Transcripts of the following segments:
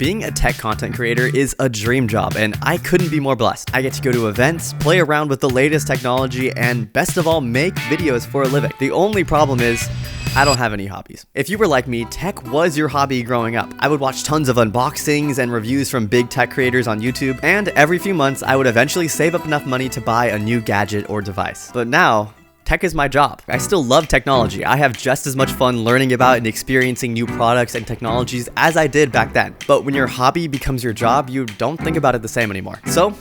Being a tech content creator is a dream job, and I couldn't be more blessed. I get to go to events, play around with the latest technology, and best of all, make videos for a living. The only problem is, I don't have any hobbies. If you were like me, tech was your hobby growing up. I would watch tons of unboxings and reviews from big tech creators on YouTube, and every few months, I would eventually save up enough money to buy a new gadget or device. But now, tech is my job. I still love technology. I have just as much fun learning about and experiencing new products and technologies as I did back then. But when your hobby becomes your job, you don't think about it the same anymore. So,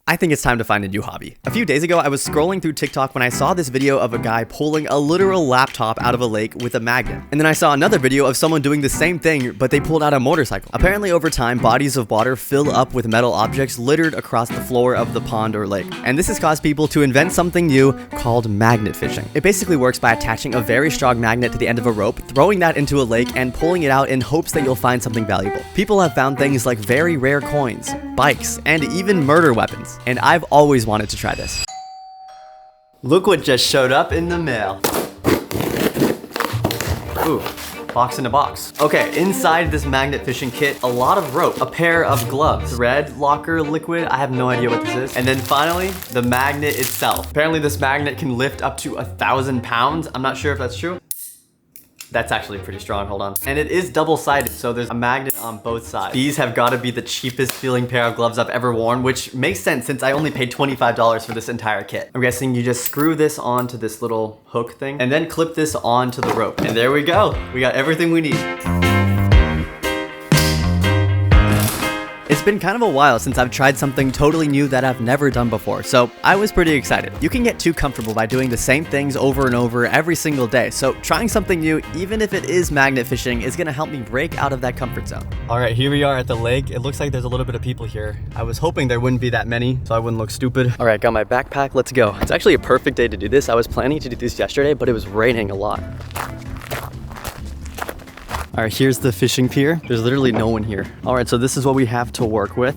I think it's time to find a new hobby. A few days ago, I was scrolling through TikTok when I saw this video of a guy pulling a literal laptop out of a lake with a magnet. And then I saw another video of someone doing the same thing, but they pulled out a motorcycle. Apparently over time, bodies of water fill up with metal objects littered across the floor of the pond or lake. And this has caused people to invent something new called magnet fishing. It basically works by attaching a very strong magnet to the end of a rope, throwing that into a lake, and pulling it out in hopes that you'll find something valuable. People have found things like very rare coins, bikes, and even murder weapons. And I've always wanted to try this. Look what just showed up in the mail. Ooh, box in a box. Okay, inside this magnet fishing kit, a lot of rope, a pair of gloves, thread locker liquid, I have no idea what this is. And then finally, the magnet itself. Apparently this magnet can lift up to 1,000 pounds. I'm not sure if that's true. That's actually pretty strong, hold on. And it is double-sided, so there's a magnet on both sides. These have gotta be the cheapest feeling pair of gloves I've ever worn, which makes sense since I only paid $25 for this entire kit. I'm guessing you just screw this onto this little hook thing and then clip this onto the rope. And there we go. We got everything we need. It's been kind of a while since I've tried something totally new that I've never done before, so I was pretty excited. You can get too comfortable by doing the same things over and over every single day, so trying something new, even if it is magnet fishing, is gonna help me break out of that comfort zone. All right, here we are at the lake. It looks like there's a little bit of people here. I was hoping there wouldn't be that many, so I wouldn't look stupid. All right, got my backpack, let's go. It's actually a perfect day to do this. I was planning to do this yesterday, but it was raining a lot. All right, here's the fishing pier. There's literally no one here. All right, so this is what we have to work with.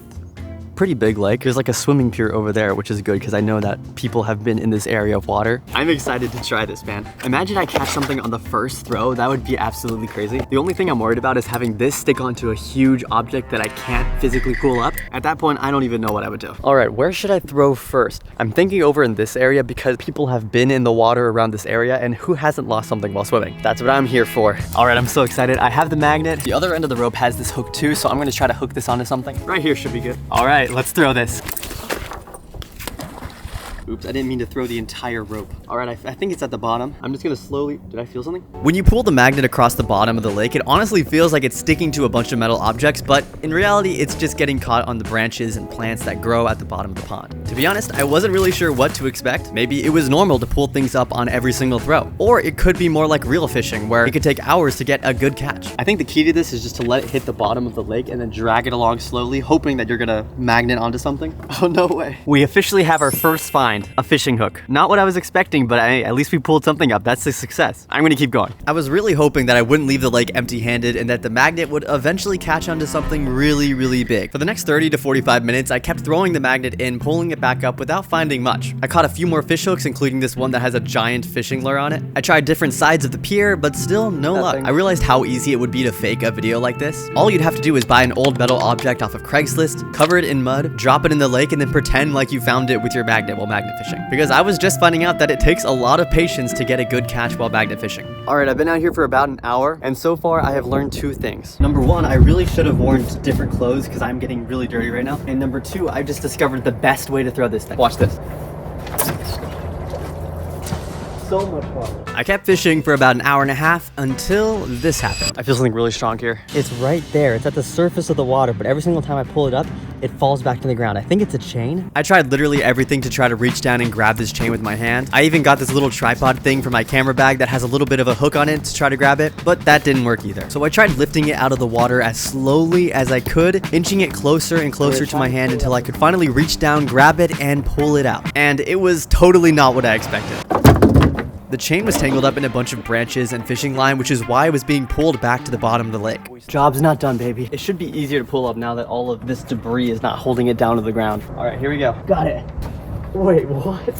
Pretty big lake. There's like a swimming pier over there, which is good because I know that people have been in this area of water. I'm excited to try this, man. Imagine I catch something on the first throw. That would be absolutely crazy. The only thing I'm worried about is having this stick onto a huge object that I can't physically pull up. At that point, I don't even know what I would do. All right, where should I throw first? I'm thinking over in this area because people have been in the water around this area, and who hasn't lost something while swimming? That's what I'm here for. All right, I'm so excited. I have the magnet. The other end of the rope has this hook too, so I'm gonna try to hook this onto something. Right here should be good. All right, let's throw this. Oops, I didn't mean to throw the entire rope. All right, I think it's at the bottom. I'm just gonna slowly, did I feel something? When you pull the magnet across the bottom of the lake, it honestly feels like it's sticking to a bunch of metal objects, but in reality, it's just getting caught on the branches and plants that grow at the bottom of the pond. To be honest, I wasn't really sure what to expect. Maybe it was normal to pull things up on every single throw. Or it could be more like reel fishing, where it could take hours to get a good catch. I think the key to this is just to let it hit the bottom of the lake and then drag it along slowly, hoping that you're gonna magnet onto something. Oh, no way. We officially have our first find, a fishing hook. Not what I was expecting, but at least we pulled something up. That's a success. I'm gonna keep going. I was really hoping that I wouldn't leave the lake empty-handed and that the magnet would eventually catch onto something really, really big. For the next 30 to 45 minutes, I kept throwing the magnet in, pulling it back up without finding much. I caught a few more fish hooks, including this one that has a giant fishing lure on it. I tried different sides of the pier, but still no luck. I realized how easy it would be to fake a video like this. All you'd have to do is buy an old metal object off of Craigslist, cover it in mud, drop it in the lake, and then pretend like you found it with your magnet while magnet fishing. Because I was just finding out that it takes a lot of patience to get a good catch while magnet fishing. All right, I've been out here for about an hour, and so far I have learned two things. Number one, I really should have worn different clothes because I'm getting really dirty right now. And number two, I just discovered the best way to throw this thing. Watch this. So much fun. I kept fishing for about an hour and a half until this happened. I feel something really strong here. It's right there. It's at the surface of the water, but every single time I pull it up, it falls back to the ground. I think it's a chain. I tried literally everything to try to reach down and grab this chain with my hand. I even got this little tripod thing for my camera bag that has a little bit of a hook on it to try to grab it, but that didn't work either. So I tried lifting it out of the water as slowly as I could, inching it closer and closer to my hand until I could finally reach down, grab it, and pull it out. And it was totally not what I expected. The chain was tangled up in a bunch of branches and fishing line, which is why it was being pulled back to the bottom of the lake. Job's not done, baby. It should be easier to pull up now that all of this debris is not holding it down to the ground. All right, here we go. Got it. Wait, what?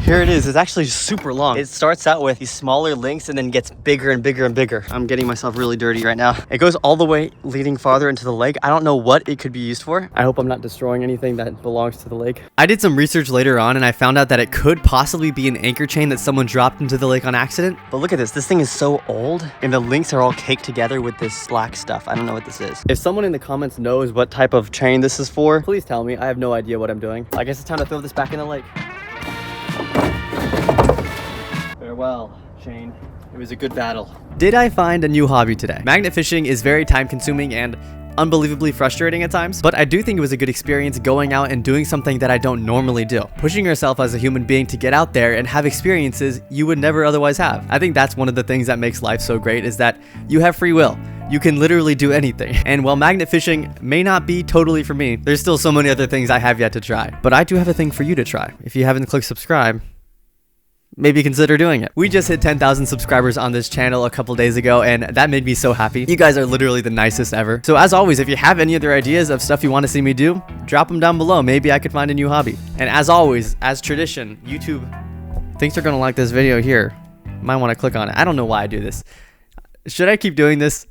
Here it is. It's actually super long. It starts out with these smaller links and then gets bigger and bigger and bigger. I'm getting myself really dirty right now. It goes all the way leading farther into the lake. I don't know what it could be used for. I hope I'm not destroying anything that belongs to the lake. I did some research later on and I found out that it could possibly be an anchor chain that someone dropped into the lake on accident. But look at this. This thing is so old and the links are all caked together with this black stuff. I don't know what this is. If someone in the comments knows what type of chain this is for, please tell me. I have no idea what I'm doing. I guess it's time to throw this back in the lake. Farewell, chain. It was a good battle. Did I find a new hobby today? Magnet fishing is very time consuming and unbelievably frustrating at times, but I do think it was a good experience going out and doing something that I don't normally do. Pushing yourself as a human being to get out there and have experiences you would never otherwise have. I think that's one of the things that makes life so great is that you have free will. You can literally do anything. And while magnet fishing may not be totally for me, there's still so many other things I have yet to try. But I do have a thing for you to try. If you haven't clicked subscribe, maybe consider doing it. We just hit 10,000 subscribers on this channel a couple days ago and that made me so happy. You guys are literally the nicest ever. So as always, if you have any other ideas of stuff you want to see me do, drop them down below. Maybe I could find a new hobby. And as always, as tradition, YouTube thinks they're gonna like this video here. Might want to click on it. I don't know why I do this. Should I keep doing this?